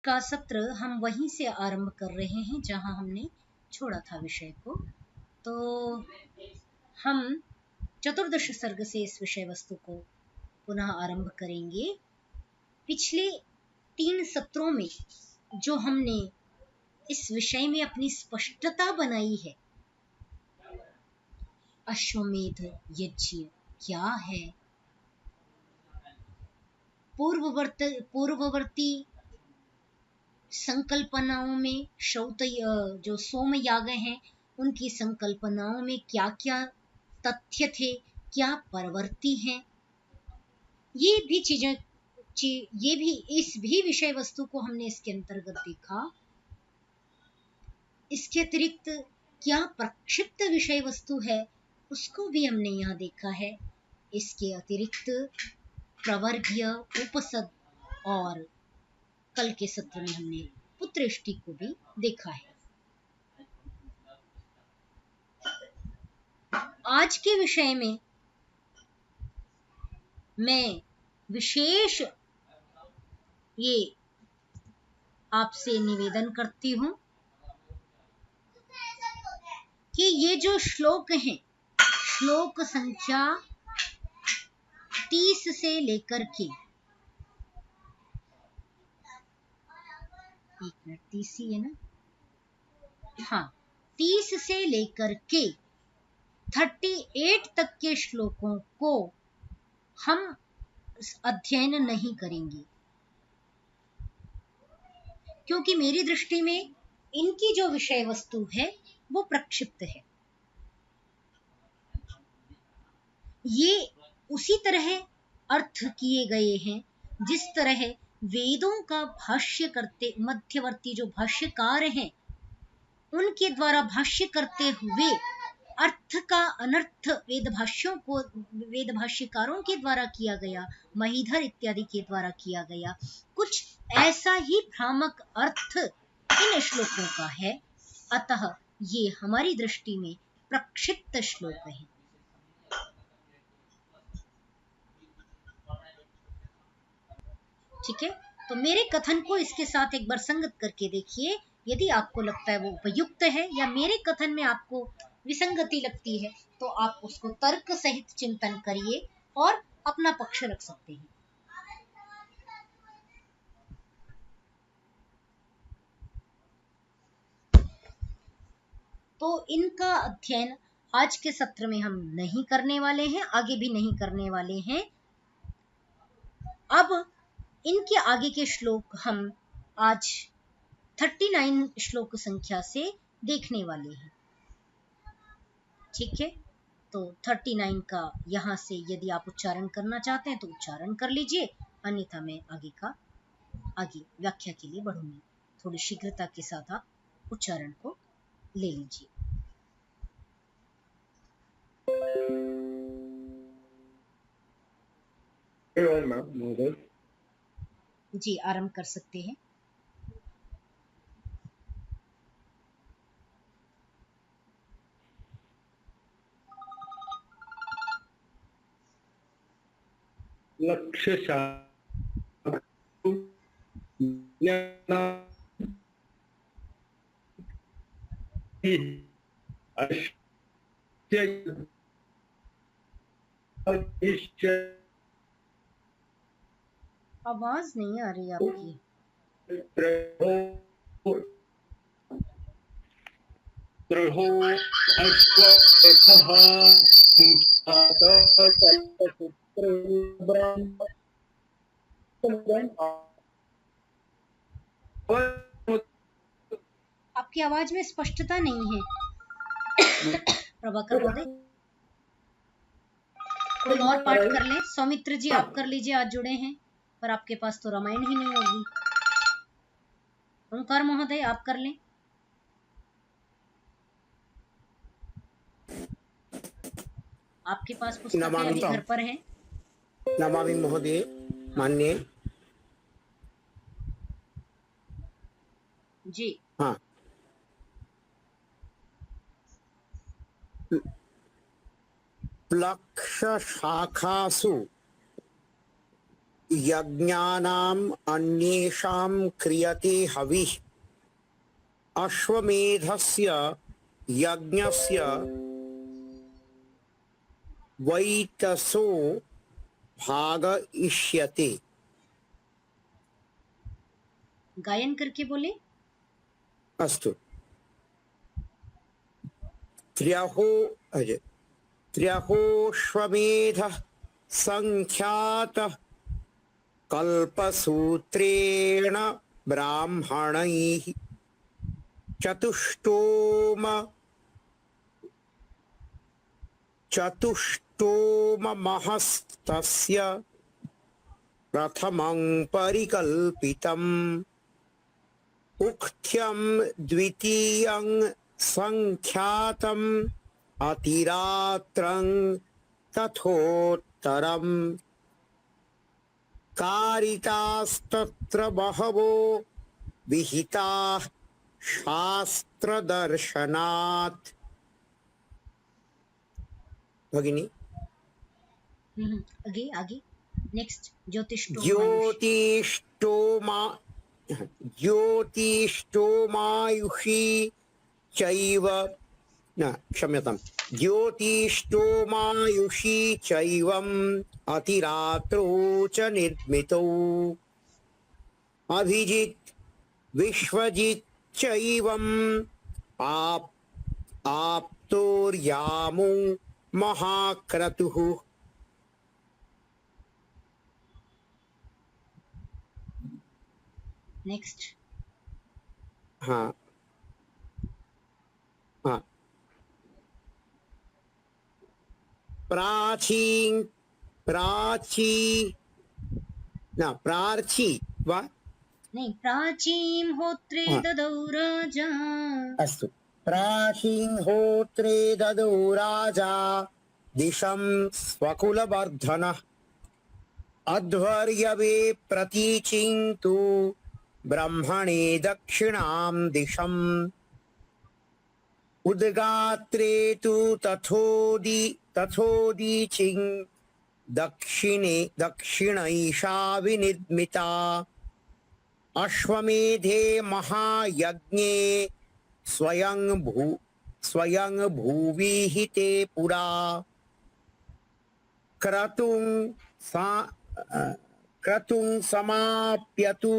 का सत्र हम वहीं से आरंभ कर रहे हैं जहां हमने छोड़ा था विषय को। तो हम चतुर्दश सर्ग से इस विषय वस्तु को पुनः आरंभ करेंगे। पिछले 3 सत्रों में जो हमने इस विषय में अपनी स्पष्टता बनाई है, अश्वमेध यज्ञ क्या है, पूर्ववर्ती संकल्पनाओं में श्रौत जो सोम याग हैं उनकी संकल्पनाओं में क्या क्या तथ्य थे, क्या परवर्ती हैं, ये भी चीजें ये भी इस भी विषय वस्तु को हमने इसके अंतर्गत देखा। इसके अतिरिक्त क्या प्रक्षिप्त विषय वस्तु है उसको भी हमने यहाँ देखा है। इसके अतिरिक्त प्रवर्ग्य, उपसद और कल के सत्र में हमने पुत्रष्टि को भी देखा है। आज के विषय में मैं विशेष ये आपसे निवेदन करती हूं कि ये जो श्लोक हैं, श्लोक संख्या 30 से लेकर के 30 ही है ना, हाँ, 30 से लेकर के 38 तक के श्लोकों को हम अध्ययन नहीं करेंगे, क्योंकि मेरी दृष्टि में इनकी जो विषय वस्तु है वो प्रक्षिप्त है। ये उसी तरह अर्थ किए गए हैं जिस तरह वेदों का भाष्य करते मध्यवर्ती जो भाष्यकार हैं उनके द्वारा भाष्य करते हुए अर्थ का अनर्थ वेद भाष्यकारों के द्वारा किया गया, महीधर इत्यादि के द्वारा किया गया, कुछ ऐसा ही भ्रामक अर्थ इन श्लोकों का है। अतः ये हमारी दृष्टि में प्रक्षिप्त श्लोक है। ठीक है, तो मेरे कथन को इसके साथ एक बार संगत करके देखिए। यदि आपको लगता है वो उपयुक्त है या मेरे कथन में आपको विसंगति लगती है तो आप उसको तर्क सहित चिंतन करिए और अपना पक्ष रख सकते हैं। तो इनका अध्ययन आज के सत्र में हम नहीं करने वाले हैं, आगे भी नहीं करने वाले हैं। अब इनके आगे के श्लोक हम आज 39 श्लोक संख्या से देखने वाले हैं। ठीक है, तो 39 का यहाँ से यदि आप उच्चारण करना चाहते हैं तो उच्चारण कर लीजिए, अन्यथा मैं आगे व्याख्या के लिए बढ़ूंगी। थोड़ी शीघ्रता के साथ आप उच्चारण को ले लीजिए। जी, आरंभ कर सकते हैं। लक्ष्य आवाज नहीं आ रही आपकी। आपकी आवाज में स्पष्टता नहीं है प्रभाकर महोदय, कोई और पाठ कर ले। सौमित्र जी आप कर लीजिए, आज जुड़े हैं पर आपके पास तो रामायण ही नहीं होगी। ओंकार महोदय आप कर लें। आपके पास पुस्तकें अभी घर पर हैं। नमामि महोदय मान्ये। जी हाँ, प्लक्ष शाखासु यज्ञानाम् अन्येषां क्रियते हविः अश्वमेधस्य यज्ञस्य वैतसो भागयिष्यते। गायन करके बोले। अस्तु। त्र्यहोश्वमेधः संख्यातः कल्पसूत्रेण ब्राह्मणैः चतुष्टोममहस्तस्य प्रथमं परिकल्पितम् उक्थ्यं द्वितीयं संख्यातम् अतिरात्रं तथोत्तरम् कारितास्तत्र बहवो विहिताः शास्त्रदर्शनात्। भगिनी आगे आगे नेक्स्ट। ज्योतिष्टोमायुषी चैव क्षम्यतां ज्योतिष्टोमायुषी चैवम् अतिरात्रौ च निर्मितौ अभिजित् विश्वजित् चैवम् आप्तोर्यामो महाक्रतुः। नेक्स्ट। हाँ हाँ। प्राची वा नहीं, प्राचीं होत्रे ददौ राजा। अस्तु। प्राचीं होत्रे ददौ राजा दिशं स्वकुलवर्धनः अध्वर्यवे प्रतीचिं तु ब्रह्मणे दक्षिणां दिशम् उद्गात्रे तु तथोदीचिं दक्षिणैषा विनिर्मिता अश्वमेधे महायज्ञे स्वयं भूविहिते पुरा क्रतुं समाप्यतु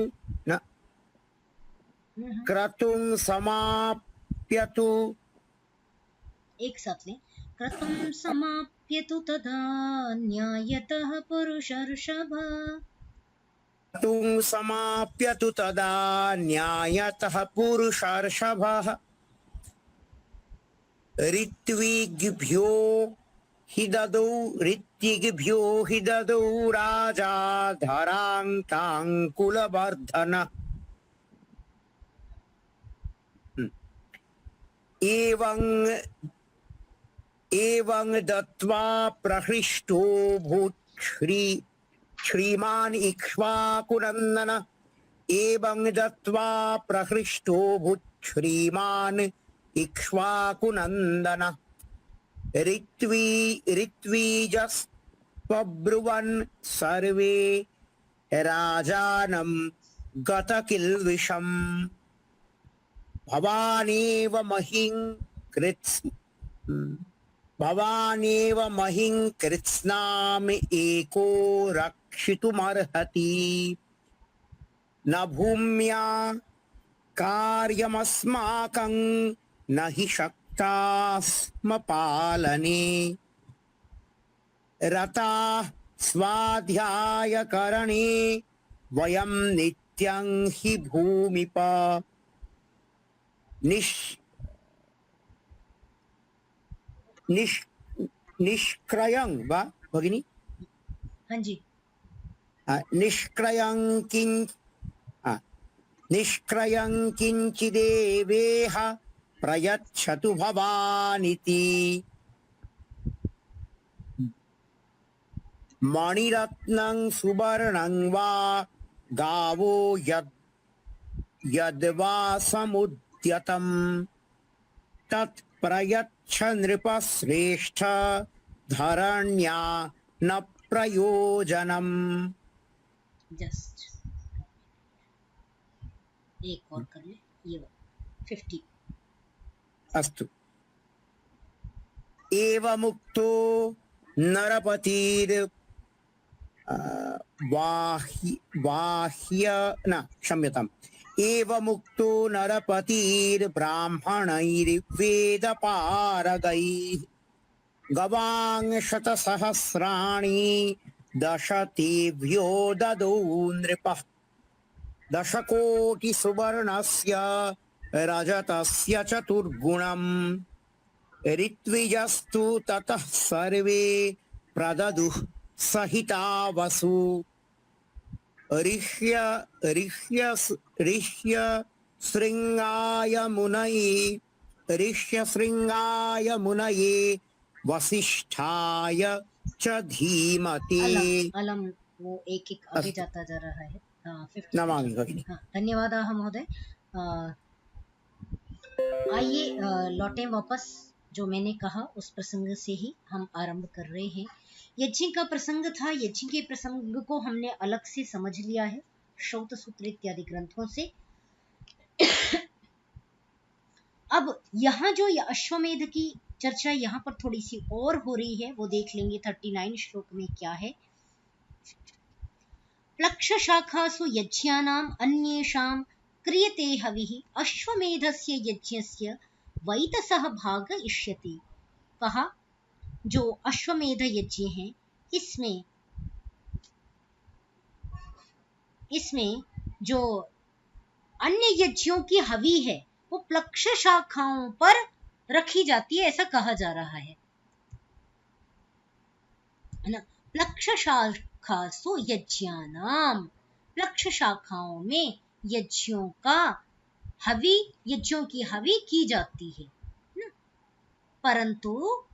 एक साथ लें। क्रतुं समाप्यतु तदा न्यायतः पुरुषर्षभ। क्रतुं समाप्यतु तदा न्यायतः पुरुषर्षभः ऋत्विग्भ्यो हि ददौ राजा धरां तां कुलवर्धनः एवं दत्वा प्रहृष्टो भूत् श्रीमान् इक्ष्वाकुनन्दन एवं दत्वा प्रहृष्टो भूत् श्रीमान् इक्ष्वाकुनन्दन ऋत्विजस्त्वब्रुवन् सर्वे राजानं गतकिल्बिषम् भवानेव महीं कृत्स्नाम एको रक्षितुमर्हति न भूम्या कार्यमस्माकं न हि शक्ता स्म पालने रताः स्वाध्यायकरणे वयं नित्यं हि भूमिप निष्क्रयं वा भगिनी? हाँ जी। निष्क्रयं किञ्चिदेवेह प्रयच्छतु भवानिति मणिरत्नं सुवर्णं वा गावो यद्वा समुद्यतं तत् प्रयच्छ नृपश्रेष्ठ धरण्या न प्रयोजनम्। जस्ट एक और कर ले, ये 50। अस्तु। एवमुक्तो नरपतिर् बाह्य न क्षम्यताम्। एवमुक्तो नरपतिर्ब्राह्मणैर्वेदपारगैः गवाङ्शतसहस्राणि दशतेभ्यो ददौ नृपः। दशकोटिसुवर्णस्य रजतस्य चतुर्गुणम् ऋत्विजस्तु ततः सर्वे प्रददुः सहिता वसु। ऋष्य ऋष्य ऋष्यशृङ्गाय मुनये वसिष्ठाय च धीमते। अलम वो एक एक आगे जाता जा रहा है। 50 नमामि भगिनी। धन्यवादाः महोदय। आइए लौटें वापस। जो मैंने कहा उस प्रसंग से ही हम आरंभ कर रहे हैं। यज्ञ का प्रसंग था। यज्ञ के प्रसंग को हमने अलग से समझ लिया है श्रौत सूत्र इत्यादि ग्रंथों से। अब यहाँ जो अश्वमेध की चर्चा यहाँ पर थोड़ी सी और हो रही है, वो देख लेंगे 39 श्लोक में क्या है। प्लक्ष शाखासु यज्ञानाम् अन्येषां क्रियते हविः अश्वमेधस्य यज्ञस्य वैतसः भागयिष्यति। कहा जो अश्वमेध यज्ञ है, इसमें जो अन्य यज्ञों की हवि है वो प्लक्ष शाखाओं पर रखी जाती है, ऐसा कहा जा रहा है ना। प्लक्ष शाखासु यज्ञानाम, प्लक्ष शाखाओं में यज्ञों की हवि की जाती है ना। परंतु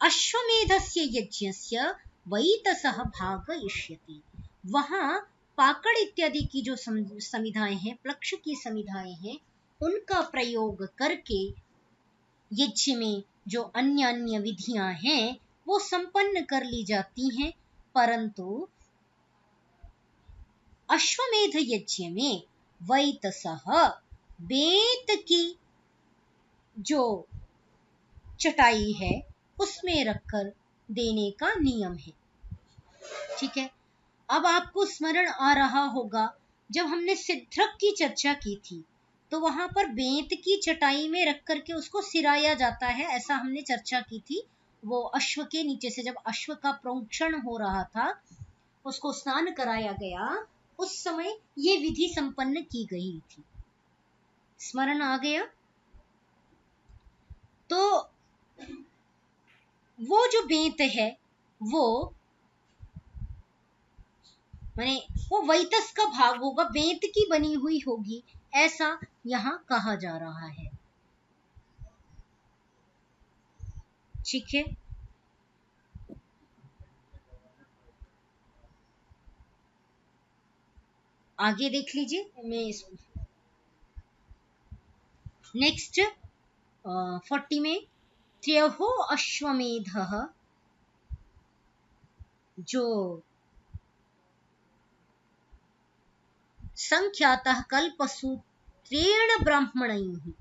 अश्वमेधस्य यज्ञस्य वैतसः भागयिष्यति, वहां पाकड़ इत्यादि की जो समिधाएं हैं, प्लक्ष की समिधाएं हैं, उनका प्रयोग करके यज्ञ में जो अन्य अन्य विधियां हैं वो संपन्न कर ली जाती हैं। परंतु अश्वमेध यज्ञ में वैतसः, बेंत की जो चटाई है उसमें रखकर देने का नियम है। ठीक है। अब आपको स्मरण आ रहा होगा जब हमने सिद्धरक की चर्चा की थी तो वहां पर बेंत की चटाई में रख करके उसको सिराया जाता है, ऐसा हमने चर्चा की थी। वो अश्व के नीचे से जब अश्व का प्रोक्षण हो रहा था, उसको स्नान कराया गया, उस समय ये विधि संपन्न की गई थी। स्मरण आ गया? तो वो जो बेंत है वो माने वो वैतस का भाग होगा, बेंत की बनी हुई होगी, ऐसा यहां कहा जा रहा है। ठीक है। आगे देख लीजिए। मैं नेक्स्ट 40 में त्रयो अश्वमेधः, जो संख्यातः कल्पसूत्रेण ब्राह्मणैः,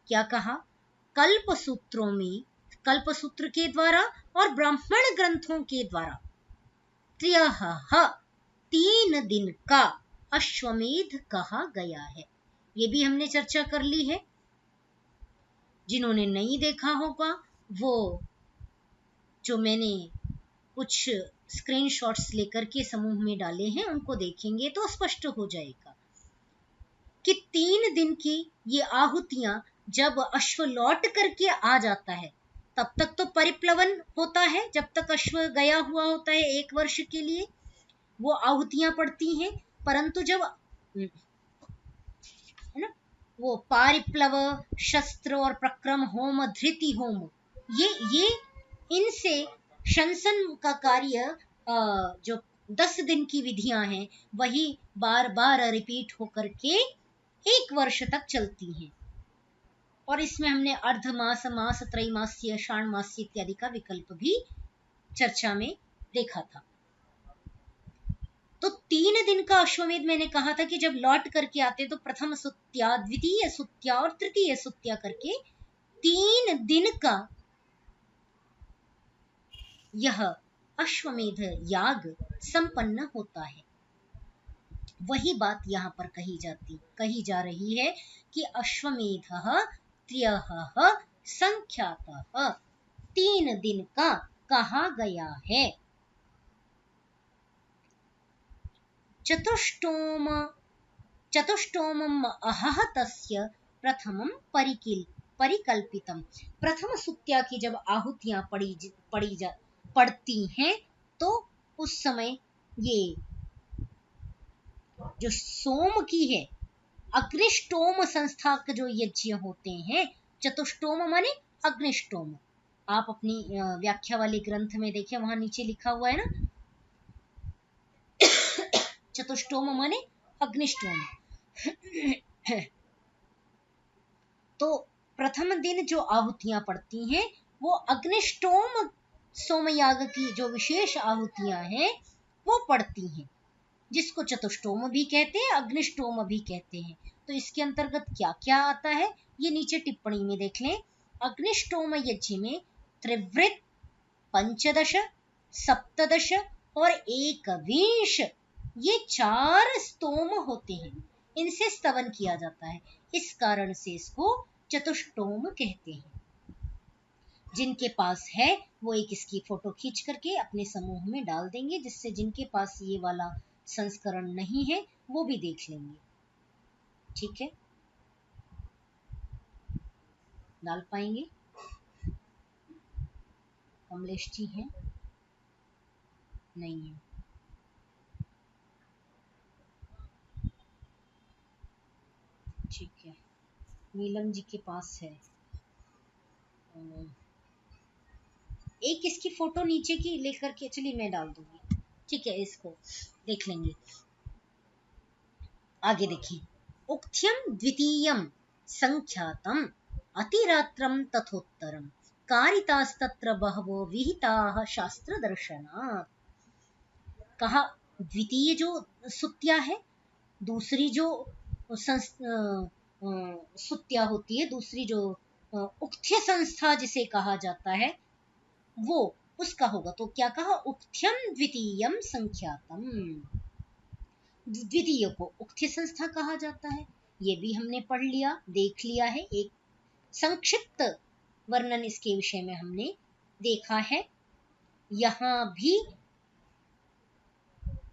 क्या कहा? कल्पसूत्रों में, कल्पसूत्र के द्वारा और ब्राह्मण ग्रंथों के द्वारा त्रयः, 3 दिन का अश्वमेध कहा गया है। ये भी हमने चर्चा कर ली है। जिन्होंने नहीं देखा होगा वो, जो मैंने कुछ स्क्रीनशॉट्स लेकर के समूह में डाले हैं, उनको देखेंगे तो स्पष्ट हो जाएगा कि 3 दिन की ये आहुतियां जब अश्व लौट करके आ जाता है तब तक तो परिप्लवन होता है, जब तक अश्व गया हुआ होता है 1 वर्ष के लिए वो आहुतियां पड़ती हैं। परंतु जब है ना, वो पारिप्लव, शस्त्र और प्रक्रम होम, धृति होम, ये इनसे शंसन का कार्य, जो 10 दिन की विधियां हैं वही बार बार रिपीट होकर के 1 वर्ष तक चलती हैं। और इसमें हमने अर्धमास, मास, त्रैमास्य, षाण्मास्य इत्यादि का विकल्प भी चर्चा में देखा था। तो 3 दिन का अश्वमेध मैंने कहा था कि जब लौट करके आते तो प्रथम सुत्या, द्वितीय सुत्या और तृतीय सुत्या करके 3 दिन का यह अश्वमेध याग संपन्न होता है। वही बात यहाँ पर कही जा रही है कि अश्वमेधः त्र्यः संख्यातः, 3 दिन का कहा गया है। चतुष्टोमम् अहः तस्य प्रथमं परिकल्पितम। प्रथम सुत्या की जब आहुतियां पड़ती हैं तो उस समय ये जो सोम की है, अग्निष्टोम संस्था के जो यज्ञ होते हैं, चतुष्टोम माने अग्निष्टोम। आप अपनी व्याख्या वाले ग्रंथ में देखिए, वहां नीचे लिखा हुआ है ना, चतुष्टोम माने अग्निष्टोम। तो प्रथम दिन जो आहुतियां पड़ती हैं वो अग्निष्टोम सोमयाग की जो विशेष आहुतियां हैं वो पड़ती हैं, जिसको चतुष्टोम भी कहते हैं, अग्निष्टोम भी कहते हैं। तो इसके अंतर्गत क्या क्या आता है ये नीचे टिप्पणी में देख लें। अग्निष्टोम यज्ञ में त्रिवृत, पंचदश, सप्तदश और एकविंश, ये 4 स्तोम होते हैं, इनसे स्तवन किया जाता है। इस कारण से इसको चतुष्टोम कहते हैं। जिनके पास है वो एक इसकी फोटो खींच करके अपने समूह में डाल देंगे, जिससे जिनके पास ये वाला संस्करण नहीं है वो भी देख लेंगे। ठीक है, डाल पाएंगे? कमलेश जी हैं? नहीं है। ठीक है, नीलम जी के पास है। एक इसकी फोटो नीचे की लेकर के, चलिए मैं डाल दूंगी। ठीक है, इसको देख लेंगे। आगे देखिए, उक्थ्यम द्वितीयम संख्यातम अतिरात्रम तथोत्तरम कारितास्तत्र बहवो विहिताः शास्त्र दर्शनात्। कहा द्वितीय जो सुत्या है, दूसरी जो सुत्या होती है, दूसरी जो उक्थ्य संस्था जिसे कहा जाता है वो उसका होगा। तो क्या कहा, उक्थ्यम द्वितीयम संख्यातम, द्वितीय को उक्थ्य संस्था कहा जाता है। ये भी हमने पढ़ लिया, देख लिया है, एक संक्षिप्त वर्णन इसके विषय में हमने देखा है। यहाँ भी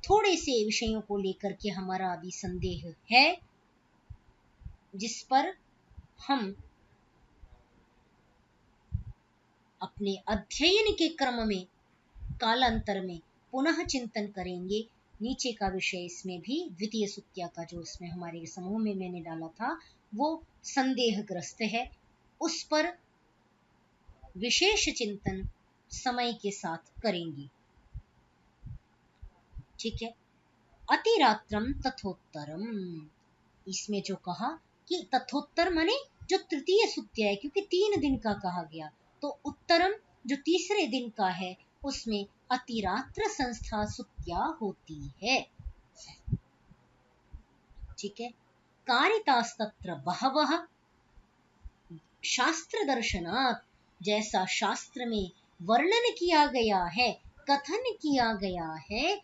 थोड़े से विषयों को लेकर के हमारा अभी संदेह है, जिस पर हम अपने अध्ययन के क्रम में कालांतर में पुनः चिंतन करेंगे। नीचे का विषय इसमें भी द्वितीय सुत्या का जो इसमें हमारे समूह में मैंने डाला था वो संदेहग्रस्त है, उस पर विशेष चिंतन समय के साथ करेंगे। ठीक है, अतिरात्रम तथोत्तरम, इसमें जो कहा कि तथोत्तर माने जो तृतीय सुत्या है, क्योंकि 3 दिन का कहा गया, तो उत्तरम जो तीसरे दिन का है उसमें अतिरात्र संस्था सुत्या होती है। ठीक है, कारितास्तत्र बहवः शास्त्र दर्शनात्, जैसा शास्त्र में वर्णन किया गया है, कथन किया गया है,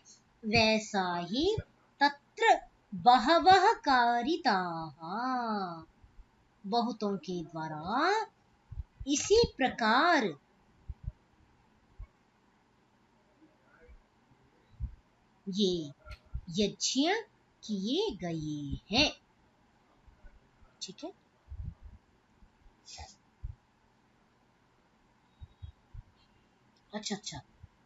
वैसा ही तत्र बहवः कारिताः, बहुतों के द्वारा इसी प्रकार ये यज्ञ किए गए हैं। ठीक है, अच्छा,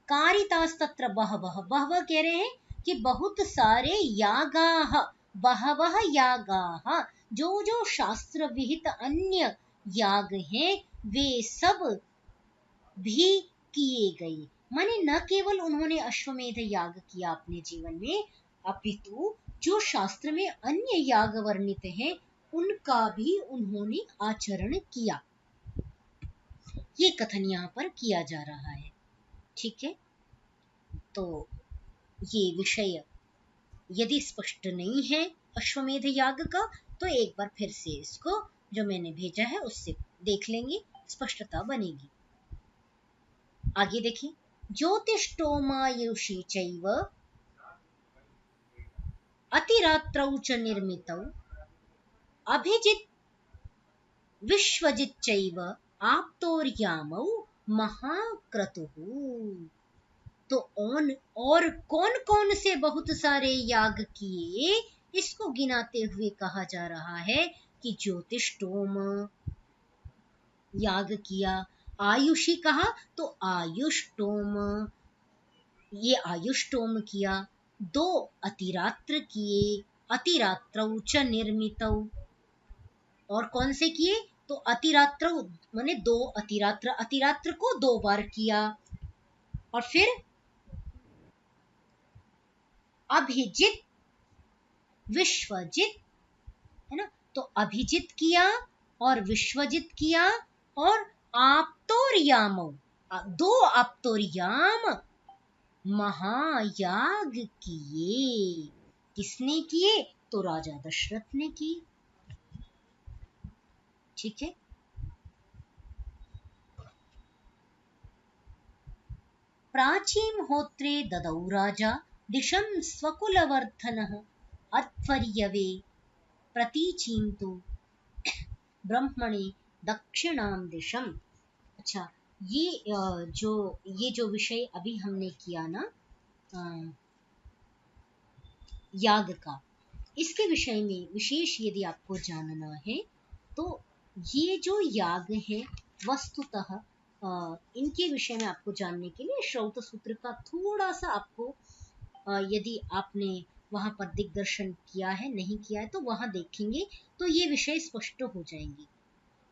कारितास्तत्र बहवः, बहवः कह रहे हैं कि बहुत सारे यागाः, बहवः यागाः, जो जो शास्त्र विहित अन्य याग हैं वे सब भी किए गए। माने न केवल उन्होंने अश्वमेध याग किया अपने जीवन में, अपितु जो शास्त्र में अन्य याग वर्णित हैं उनका भी उन्होंने आचरण किया, ये कथन यहाँ पर किया जा रहा है। ठीक है, तो ये विषय यदि स्पष्ट नहीं है अश्वमेध याग का तो एक बार फिर से इसको जो मैंने भेजा है उससे देख लेंगे, स्पष्टता बनेगी। आगे देखिए, ज्योतिष्टोमायुषी चैव अतिरात्रौ च निर्मितौ अभिजित विश्वजित चैव आप्तोर्यामौ महाक्रतुः। तो और कौन कौन से बहुत सारे याग किए इसको गिनाते हुए कहा जा रहा है कि ज्योतिष्टोम याग किया, आयुषी कहा तो आयुष्टोम, ये आयुष्टोम किया, 2 अतिरात्र किए, अतिरात्रौ च निर्मितौ, और कौन से किए तो अतिरात्र माने 2 अतिरात्र, अतिरात्र को 2 बार किया, और फिर अभिजित विश्वजित, है ना, तो अभिजित किया और विश्वजित किया और आप्तोर्याम, 2 आप्तोर्याम महायाग किए। किसने किए तो राजा दशरथ ने किए। ठीक है, प्राचीन होत्रे ददौ राजा दिशं स्वकुलवर्धनः अध्वर्यवे प्रतीचीं तु ब्रह्मणे दक्षिणां दिशम। अच्छा, ये जो विषय अभी हमने किया ना याग का, इसके विषय में विशेष यदि आपको जानना है तो ये जो याग है वस्तुतः इनके विषय में आपको जानने के लिए श्रौत सूत्र का थोड़ा सा आपको यदि आपने वहां पर दिग्दर्शन किया है, नहीं किया है तो वहां देखेंगे तो ये विषय स्पष्ट हो जाएंगे।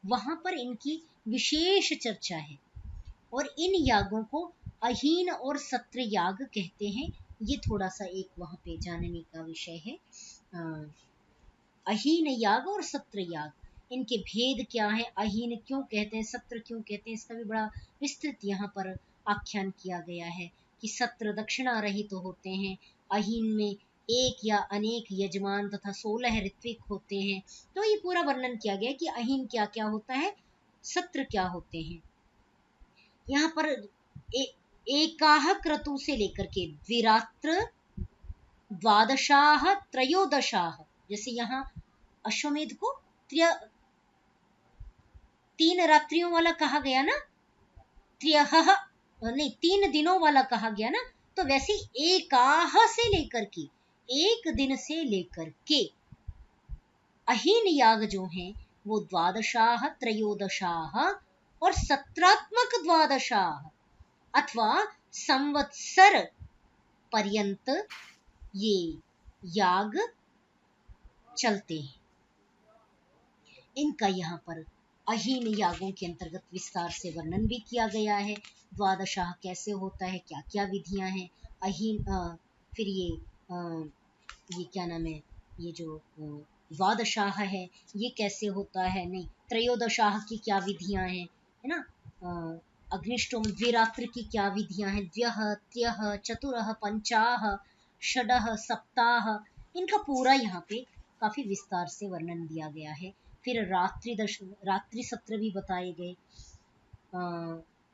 वहां पर इनकी विशेष चर्चा है और इन यागों को अहीन और सत्र याग कहते हैं। ये थोड़ा सा एक वहां पे जानने का विषय है। अहीन याग और सत्र याग, इनके भेद क्या है, अहीन क्यों कहते हैं, सत्र क्यों कहते हैं, इसका भी बड़ा विस्तृत यहाँ पर आख्यान किया गया है कि सत्र दक्षिणा रहित तो होते हैं, अहीन में एक या अनेक यजमान तथा 16 ऋत्विक होते हैं। तो ये पूरा वर्णन किया गया कि अहीन क्या क्या होता है, सत्र क्या होते हैं। यहाँ पर एकाह क्रतु से लेकर के द्विरात्र द्वादशाह त्रयोदशाह, जैसे यहाँ अश्वमेध को 3 रात्रियों वाला कहा गया ना, त्र्यह नहीं 3 दिनों वाला कहा गया ना, तो वैसे एकाह से लेकर के 1 दिन से लेकर के अहीन याग जो हैं वो द्वादशाह त्रयोदशाह और सत्रात्मक द्वादशाह अथवा संवत्सर पर्यंत ये याग चलते हैं। इनका यहाँ पर अहीन यागों के अंतर्गत विस्तार से वर्णन भी किया गया है। द्वादशाह कैसे होता है, क्या क्या विधियां हैं, अहीन फिर ये क्या नाम है, ये जो द्वादशाह है ये कैसे होता है, नहीं त्रयोदशाह की क्या विधियां हैं, है ना, अग्निष्टोम द्विरात्र की क्या विधियां हैं, द्यः त्यः चतुरः पंचाः षडः सप्ताह, इनका पूरा यहाँ पे काफी विस्तार से वर्णन दिया गया है। फिर रात्रि सत्र भी बताए गए,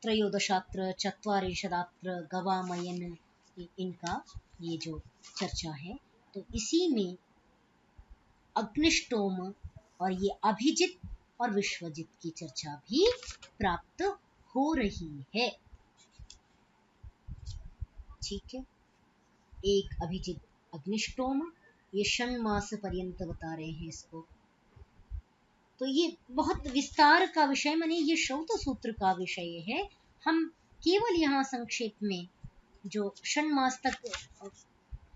त्रयोदशात्र चत्वारिंशदात्र गवामयन, इनका ये जो चर्चा है। तो इसी में अग्निष्टोम और ये अभिजित और विश्वजित की चर्चा भी प्राप्त हो रही है। ठीक है, एक अभिजित अग्निष्टोम, ये षण्मास पर्यंत बता रहे हैं इसको। तो ये बहुत विस्तार का विषय, माने ये श्रौत सूत्र का विषय है। हम केवल यहाँ संक्षेप में जो षण्मास तक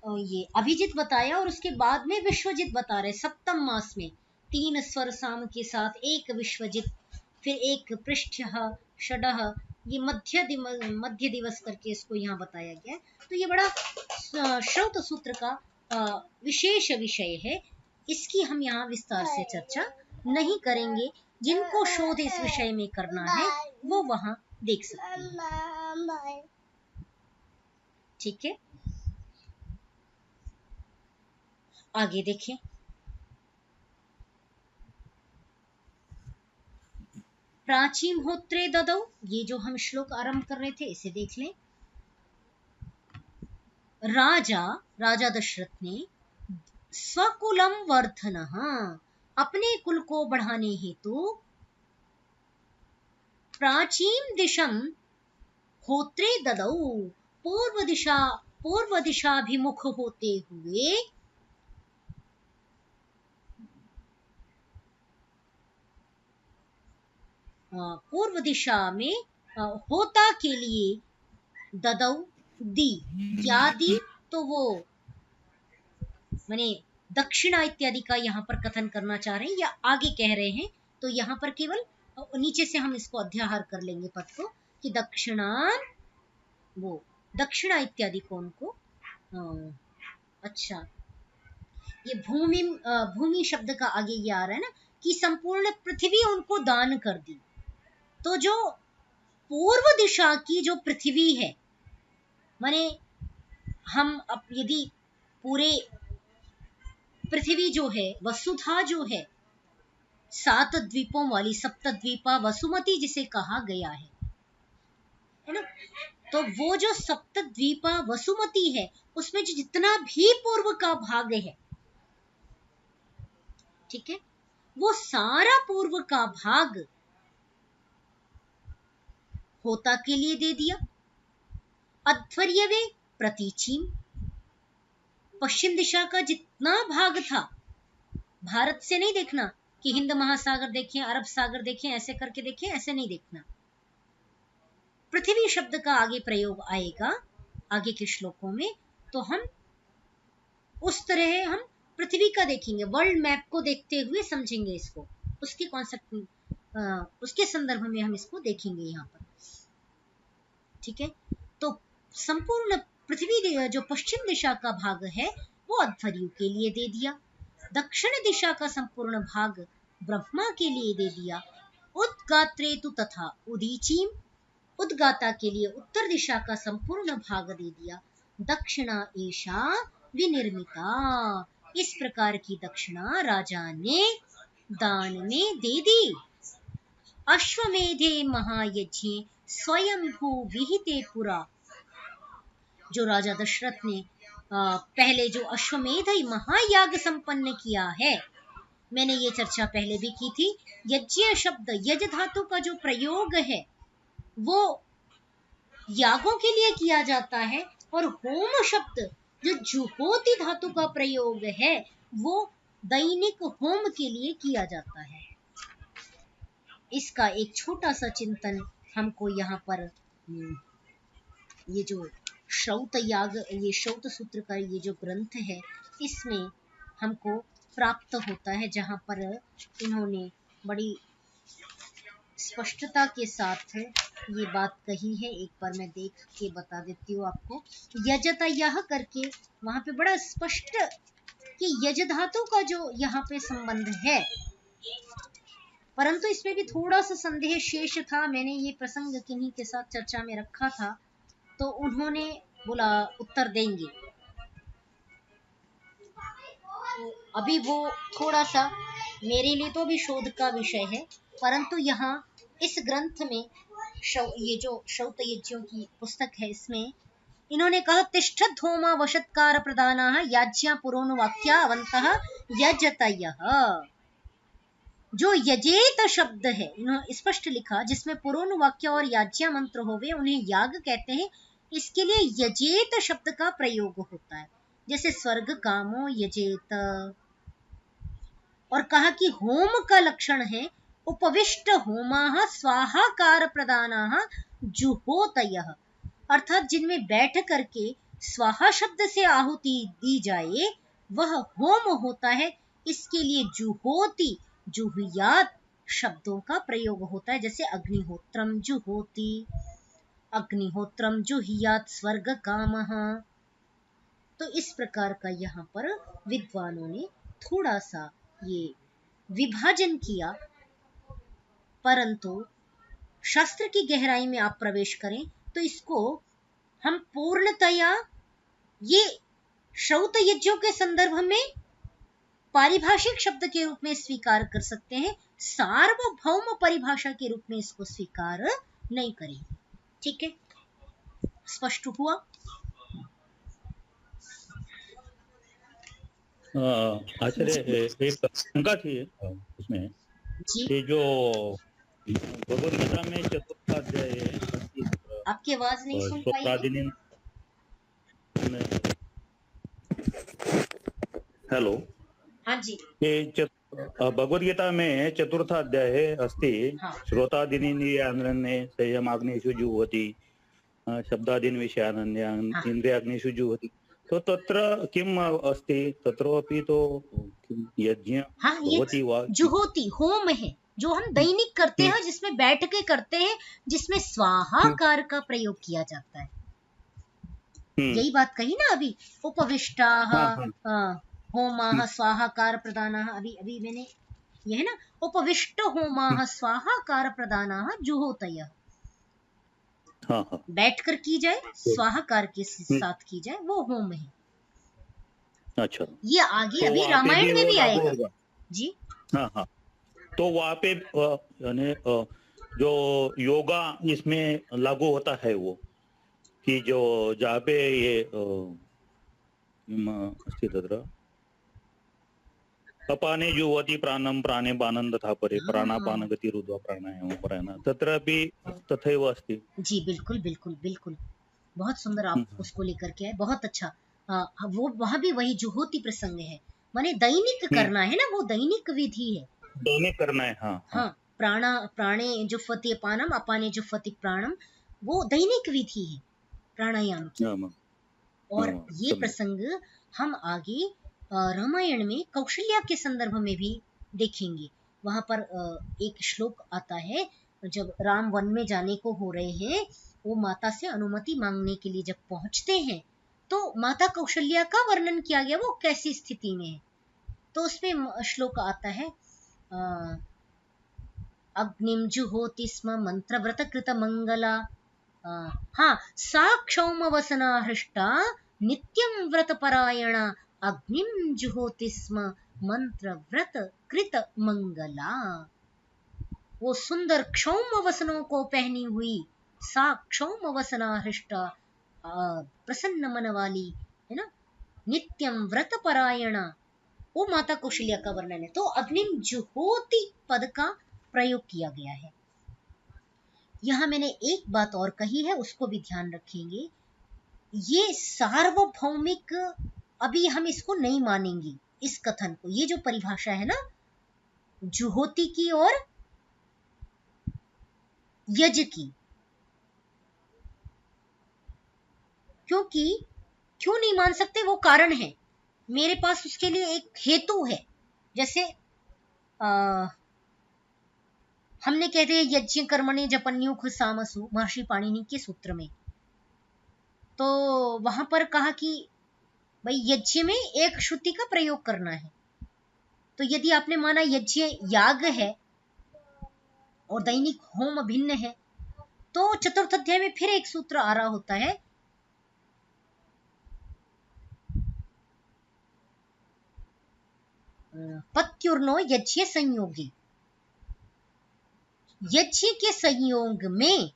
ये अभिजित बताया और उसके बाद में विश्वजित बता रहे, सप्तम मास में 3 स्वर साम के साथ एक विश्वजित, फिर एक पृष्ठ्यः षडः, ये मध्य दिवस करके इसको यहाँ बताया गया। तो ये बड़ा श्रौत सूत्र का विशेष विषय है, इसकी हम यहाँ विस्तार से चर्चा नहीं करेंगे। जिनको शोध इस विषय में करना है वो वहां देख सकते हैं। ठीक है, आगे देखें। प्राचीन होत्रे ददौ, ये जो हम श्लोक आरंभ कर रहे थे इसे देख लें। राजा दशरथ ने स्वकुलम वर्धनः, अपने कुल को बढ़ाने हेतु प्राचीन दिशम होत्रे ददौ, पूर्व दिशाभिमुख होते हुए पूर्व दिशा में होता के लिए ददौ दी, क्या दी, तो वो माने दक्षिणा इत्यादि का यहाँ पर कथन करना चाह रहे हैं या आगे कह रहे हैं, तो यहाँ पर केवल नीचे से हम इसको अध्याहार कर लेंगे पद को कि दक्षिणा, वो दक्षिणा इत्यादि को उनको अच्छा, ये भूमि शब्द का आगे ये आ रहा है ना कि संपूर्ण पृथ्वी उनको दान कर दी। तो जो पूर्व दिशा की जो पृथ्वी है, माने हम अब यदि पूरे पृथ्वी जो है, वसुधा जो है, 7 द्वीपों वाली सप्तद्वीपा वसुमती जिसे कहा गया है ना, तो वो जो सप्तद्वीपा वसुमती है उसमें जो जितना भी पूर्व का भाग है, ठीक है, वो सारा पूर्व का भाग होता के लिए दे दिया। अध्वर्यवे प्रतीचीम, पश्चिम दिशा का जितना भाग था, भारत से नहीं देखना कि हिंद महासागर देखें, अरब सागर देखें, ऐसे करके देखें, ऐसे नहीं देखना। पृथ्वी शब्द का आगे प्रयोग आएगा आगे के श्लोकों में, तो हम उस तरह हम पृथ्वी का देखेंगे, वर्ल्ड मैप को देखते हुए समझेंगे इसको, उसके कॉन्सेप्ट उसके संदर्भ में हम इसको देखेंगे यहाँ पर, ठीक है। तो संपूर्ण पृथ्वी जो पश्चिम दिशा का भाग है वो अध्वर्यु के लिए दे दिया, दक्षिण दिशा का संपूर्ण भाग ब्रह्मा के लिए दे दिया। उद्गात्रे तु तथा उदीचीम, उद्गाता के लिए उत्तर दिशा का संपूर्ण भाग दे दिया। दक्षिणा एषा विनिर्मिता, इस प्रकार की दक्षिणा राजा ने दान में दे दी। अश्वमेधे महायज्ञे स्वयंभू विहिते पुरा, जो राजा दशरथ ने पहले जो अश्वमेध महायाग संपन्न किया है, मैंने ये चर्चा पहले भी की थी। यज्ञ शब्द, यज धातु का जो प्रयोग है वो यागों के लिए किया जाता है, और होम शब्द जो जुहोति धातु का प्रयोग है वो दैनिक होम के लिए किया जाता है। इसका एक छोटा सा चिंतन हमको यहाँ पर ये जो श्रौत याग, ये श्रौत सूत्र का ये जो ग्रंथ है इसमें हमको प्राप्त होता है, जहाँ पर इन्होंने बड़ी स्पष्टता के साथ ये बात कही है। एक बार मैं देख के बता देती हूँ आपको, यजता यह करके वहां पे बड़ा स्पष्ट कि यज धातु का जो यहाँ पे संबंध है, परंतु इसमें भी थोड़ा सा संदेह शेष था। मैंने ये प्रसंग किन्हीं के साथ चर्चा में रखा था, तो उन्होंने बोला उत्तर देंगे, तो अभी वो थोड़ा सा मेरे लिए तो भी शोध का विषय है, परंतु यहाँ इस ग्रंथ में ये जो श्रौत यज्ञों की पुस्तक है इसमें इन्होंने कहा तिष्ठत् होमा वशत्कार प्रदानाः याज्ञा पुरोनुवाक्या अवन्तः यजतयः। जो यजेत शब्द है इन्होंने स्पष्ट लिखा, जिसमें पुरोनुवाक्य और याज्ञा मंत्र होवे उन्हें याग कहते हैं। इसके लिए यजेत शब्द का प्रयोग होता है, जैसे स्वर्ग कामो यजेत। और कहा कि होम का लक्षण है उपविष्ट होमाः स्वाहाकार प्रदानाः जुहोतयः, अर्थात जिनमें बैठ करके स्वाहा शब्द से आहुति दी जाए वह होम होता है। इसके लिए जुहोति, जुहुयात शब्दों का प्रयोग होता है, जैसे अग्निहोत्रम जुहोति, अग्निहोत्रम जुहुयात स्वर्ग कामः। तो इस प्रकार का यहाँ पर विद्वानों ने थोड़ा सा ये विभाजन किया, परंतु शास्त्र की गहराई में आप प्रवेश करें तो इसको हम पूर्णतया ये श्रौत यज्ञों के संदर्भ में पारिभाषिक शब्द के रूप में स्वीकार कर सकते हैं, सार्वभौम परिभाषा के रूप में इसको स्वीकार नहीं करेंगे। ठीक है, स्पष्ट हुआ? आचार्य एक शंका थी उसमें जी, कि जो भगवद गीता में चतुर्थाध्याय आपकी आवाज नहीं सुन पाई। स्वप्रादिनी में, हेलो, हाँ जी, ये भगवद गीता में चतुर्थाध्याय अस्ति हाँ। श्रोतादीनीन्द्रियाण्यन्ये संयमाग्नेषु जुह्वति शब्दादीन् विषयानन्य हाँ। इन्द्रियाग्नेषु जुह्वति। तो तत्र किम् अस्ति? तत्रापि तो किं यज्ञ हाँ, भवति वा? जुहोति होम है जो हम दैनिक करते हैं, जिसमें बैठ के करते हैं, जिसमें स्वाहाकार का प्रयोग किया जाता है। यही बात कही ना अभी, उपविष्टाः होमाः स्वाहाकार प्रदानाः। अभी मैंने ये है ना, उपविष्ट होमाः स्वाहाकार प्रदानाः जुहोतयः। बैठकर की जाए, स्वाहाकार के साथ की जाए, वो होम है। अच्छा, ये आगे अभी रामायण में भी आएगा जी। हाँ, तो वहाँ पे यानी जो योगा इसमें लागू होता है वो, कि जो जहाँ पे ये तत्र अपाने जुह्वति प्राणं प्राणे बानं तथा परे प्राणापान गति रुद्वा प्राणायाम प्राणायाम तत्रापि तथैव अस्ति। जी बिल्कुल बिल्कुल बिल्कुल, बहुत सुंदर आप उसको लेकर के आए, बहुत अच्छा। वो वहाँ भी वही जुहोति प्रसंग है, माने दैनिक करना है ना, वो दैनिक विधि है, दैनिक करना है। हाँ, प्राणे जुह्वति अपानम अपाने जुह्वति प्राणम, वो दैनिक विधि है प्राणायाम की। और ये प्रसंग हम आगे रामायण में कौशल्या के संदर्भ में भी देखेंगे। वहां पर एक श्लोक आता है, जब राम वन में जाने को हो रहे हैं, वो माता से अनुमति मांगने के लिए जब पहुंचते हैं, तो माता कौशल्या का वर्णन किया गया, वो कैसी स्थिति में है। तो उसमें श्लोक आता है, अग्निम जुहोति स्म मंत्रव्रत कृत मंगला, हाँ, सा क्षौमवसना हृष्टा नित्यं व्रत परायणा अग्निम जुहोति स्म मंत्र व्रत कृत मंगला। वो सुंदर क्षौम वसनों को पहनी हुई, सा क्षौम वसना हृष्टा, प्रसन्न मन वाली है ना, नित्यम व्रत परायणा, वो माता कौशल्या का वर्णन है। तो अग्निम जुहोति पद का प्रयोग किया गया है। यहां मैंने एक बात और कही है, उसको भी ध्यान रखेंगे। ये सार्वभौमिक, अभी हम इसको नहीं मानेंगे, इस कथन को, ये जो परिभाषा है ना जुहोति की और यज की, क्योंकि क्यों नहीं मान सकते, वो कारण है, मेरे पास उसके लिए एक हेतु है। जैसे हमने कहते हैं यज्ञ कर्मणि जपन्युख सामसु, महर्षि पाणिनि के सूत्र में, तो वहां पर कहा कि भाई यज्ञ में एक श्रुति का प्रयोग करना है। तो यदि आपने माना यज्ञ याग है और दैनिक होम भिन्न है, तो चतुर्थ अध्याय में फिर एक सूत्र आ रहा होता है, पत्युर्नो यज्ञ संयोगी, यज्ञ के संयोग में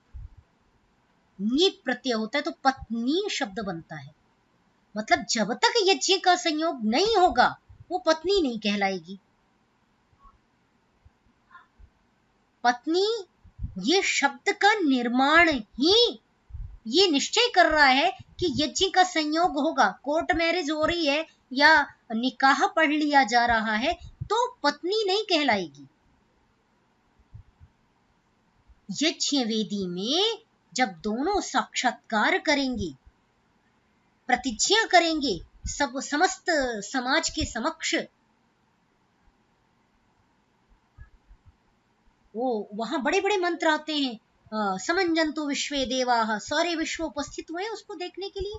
नी प्रत्यय होता है, तो पत्नी शब्द बनता है। मतलब जब तक यज्ञ का संयोग नहीं होगा, वो पत्नी नहीं कहलाएगी। पत्नी, ये शब्द का निर्माण ही ये निश्चय कर रहा है कि यज्ञ का संयोग होगा। कोर्ट मैरिज हो रही है या निकाह पढ़ लिया जा रहा है, तो पत्नी नहीं कहलाएगी। यज्ञ वेदी में जब दोनों साक्षात्कार करेंगे, प्रतिज्ञा करेंगे सब समस्त समाज के समक्ष, वो वहां बड़े बड़े मंत्र आते हैं, समंजंतु विश्वे देवाः, सारे विश्व उपस्थित हुए उसको देखने के लिए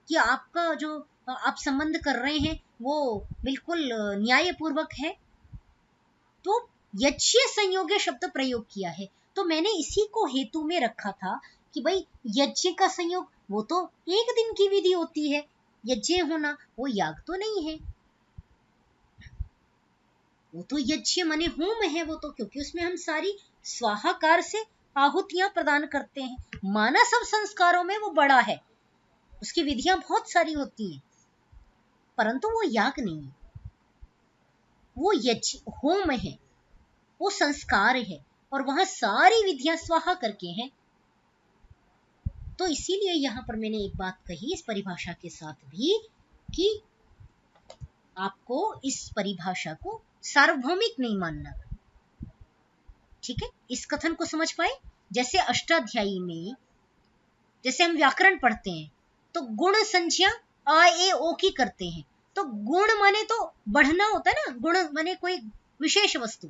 कि आपका जो आप संबंध कर रहे हैं वो बिल्कुल न्यायपूर्वक है। तो यज्ञ संयोग्य शब्द प्रयोग किया है। तो मैंने इसी को हेतु में रखा था कि भाई यज्ञ का संयोग वो तो एक दिन की विधि होती है, यज्ञ होना वो याग तो नहीं है। वो तो यज्ञ माने होम है, वो तो, क्योंकि उसमें हम सारी स्वाहाकार से आहुतियां प्रदान करते हैं। माना सब संस्कारों में वो बड़ा है, उसकी विधियां बहुत सारी होती हैं, परंतु वो याग नहीं है, वो यज्ञ होम है, वो संस्कार है, और वहां सारी विधियां स्वाहा करके हैं। तो इसीलिए यहां पर मैंने एक बात कही इस परिभाषा के साथ भी, कि आपको इस परिभाषा को सार्वभौमिक नहीं मानना। ठीक है, इस कथन को समझ पाए? जैसे अष्टाध्यायी में जैसे हम व्याकरण पढ़ते हैं तो गुण संज्ञा आ ए ओ की करते हैं, तो गुण माने तो बढ़ना होता है ना, गुण माने कोई विशेष वस्तु,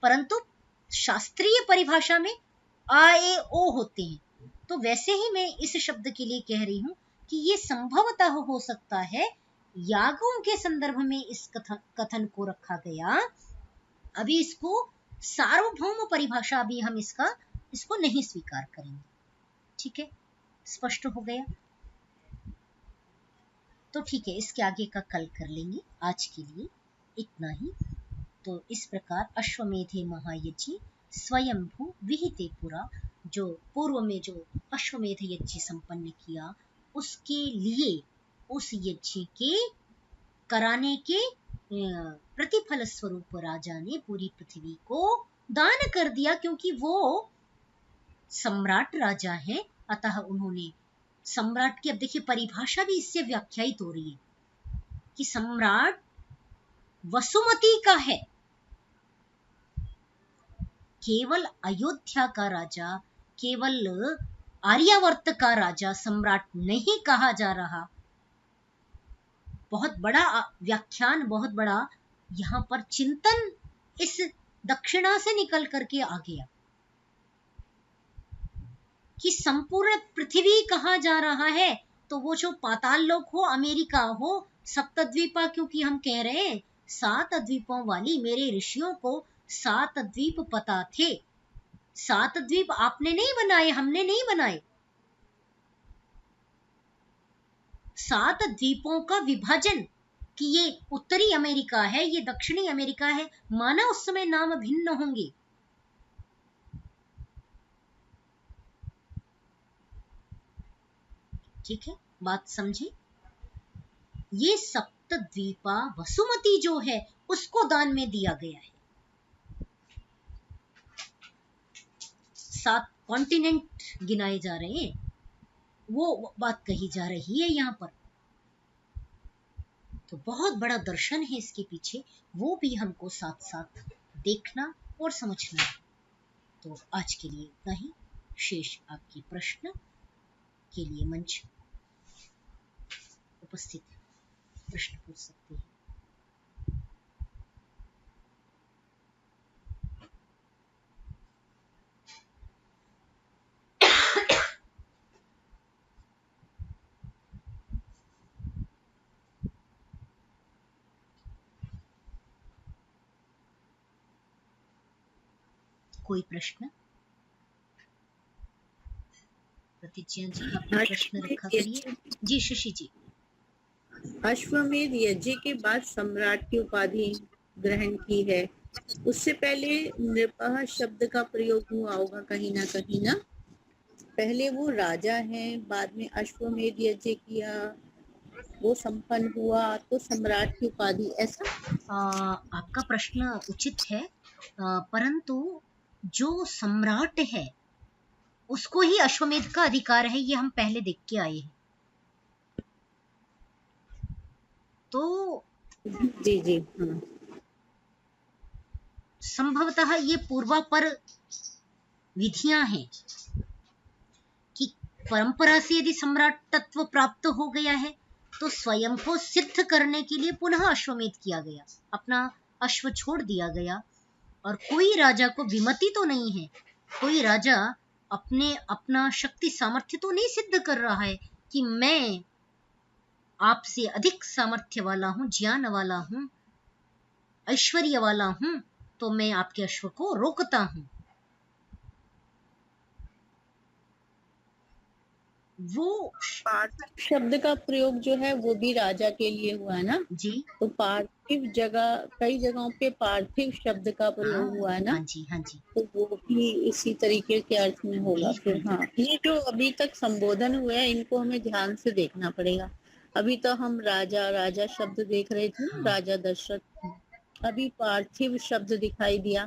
परंतु शास्त्रीय परिभाषा में आ ए ओ होते हैं। तो वैसे ही मैं इस शब्द के लिए कह रही हूं कि ये संभवतः हो सकता है यागों के संदर्भ में इस कथन को रखा गया। अभी इसको सार्वभौम परिभाषा अभी हम इसको नहीं स्वीकार करेंगे। ठीक है, स्पष्ट हो गया? तो ठीक है, इसके आगे का कल कर लेंगे, आज के लिए इतना ही। तो इस प्रकार अश्वमेधे महायज्ञ स्वयंभू विहिते पुरा, जो पूर्व में जो अश्वमेध यज्ञ संपन्न किया, उसके लिए उस यज्ञ के कराने के प्रतिफल स्वरूप राजा ने पूरी पृथ्वी को दान कर दिया, क्योंकि वो सम्राट राजा है। अतः उन्होंने सम्राट की, अब देखिए परिभाषा भी इससे व्याख्यायित हो रही है कि सम्राट वसुमती का है, केवल अयोध्या का राजा, केवल आर्यावर्त का राजा सम्राट नहीं कहा जा रहा। बहुत बड़ा व्याख्यान, बहुत बड़ा यहां पर चिंतन इस दक्षिणा से निकल करके आ गया कि संपूर्ण पृथ्वी कहा जा रहा है। तो वो जो पाताल लोक हो, अमेरिका हो, सप्तद्वीपा, क्योंकि हम कह रहे हैं 7 द्वीपों वाली, मेरे ऋषियों को 7 द्वीप पता थे। 7 द्वीप आपने नहीं बनाए, हमने नहीं बनाए। 7 द्वीपों का विभाजन कि ये उत्तरी अमेरिका है, ये दक्षिणी अमेरिका है, माना उस समय नाम भिन्न होंगे। ठीक है, बात समझे? ये सप्तद्वीपा वसुमती जो है उसको दान में दिया गया है। 7 कॉन्टिनेंट गिनाए जा रहे हैं, वो बात कही जा रही है यहाँ पर। तो बहुत बड़ा दर्शन है इसके पीछे, वो भी हमको साथ साथ देखना और समझना। तो आज के लिए इतना ही। शेष आपके प्रश्न के लिए मंच उपस्थित है, प्रश्न पूछ सकते हैं। कोई प्रश्न? प्रतिज्ञा जी, आपने प्रश्न रखा, करिए जी। शशि जी, अश्वमेध यज्ञ के बाद सम्राट की उपाधि ग्रहण की है, उससे पहले नृपः शब्द का प्रयोग हुआ होगा कहीं ना। पहले वो राजा हैं, बाद में अश्वमेध यज्ञ किया, वो संपन्न हुआ तो सम्राट की उपाधि, ऐसा? आपका प्रश्न उचित है, परंतु जो सम्राट है उसको ही अश्वमेध का अधिकार है, ये हम पहले देख के आए हैं। तो जी जी, हाँ। संभवतः ये पूर्वापर विधियां हैं कि परंपरा से यदि सम्राट तत्व प्राप्त हो गया है तो स्वयं को सिद्ध करने के लिए पुनः अश्वमेध किया गया, अपना अश्व छोड़ दिया गया। और कोई राजा को विमति तो नहीं है, कोई राजा अपना शक्ति सामर्थ्य तो नहीं सिद्ध कर रहा है कि मैं आपसे अधिक सामर्थ्य वाला हूं, ज्ञान वाला हूं, ऐश्वर्य वाला हूं, तो मैं आपके अश्व को रोकता हूं। वो पार्थिव शब्द का प्रयोग जो है वो भी राजा के लिए हुआ है ना, जी तो पार्थिव जगह कई जगहों पे पार्थिव शब्द का प्रयोग हुआ है ना, हाँ जी हाँ जी तो वो भी इसी तरीके के अर्थ में होगा फिर। बिल्कुल। हाँ, ये जो अभी तक संबोधन हुए हैं इनको हमें ध्यान से देखना पड़ेगा। अभी तो हम राजा राजा शब्द देख रहे थे ना, हाँ। राजा दशरथ। अभी पार्थिव शब्द दिखाई दिया,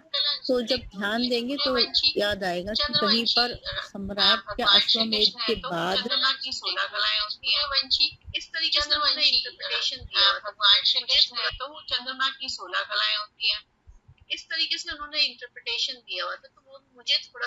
तो जब ध्यान देंगे तो याद आएगा कि कहीं पर सम्राट के अश्वमेध के बाद चंद्रमा की 16 कलाएं होती हैं। इस तरीके से उन्होंने इंटरप्रिटेशन दिया भगवान श्री कृष्ण है तो वो चंद्रमा की 16 कलाएं होती हैं। इस तरीके से उन्होंने इंटरप्रिटेशन दिया हुआ था, तो वो मुझे थोड़ा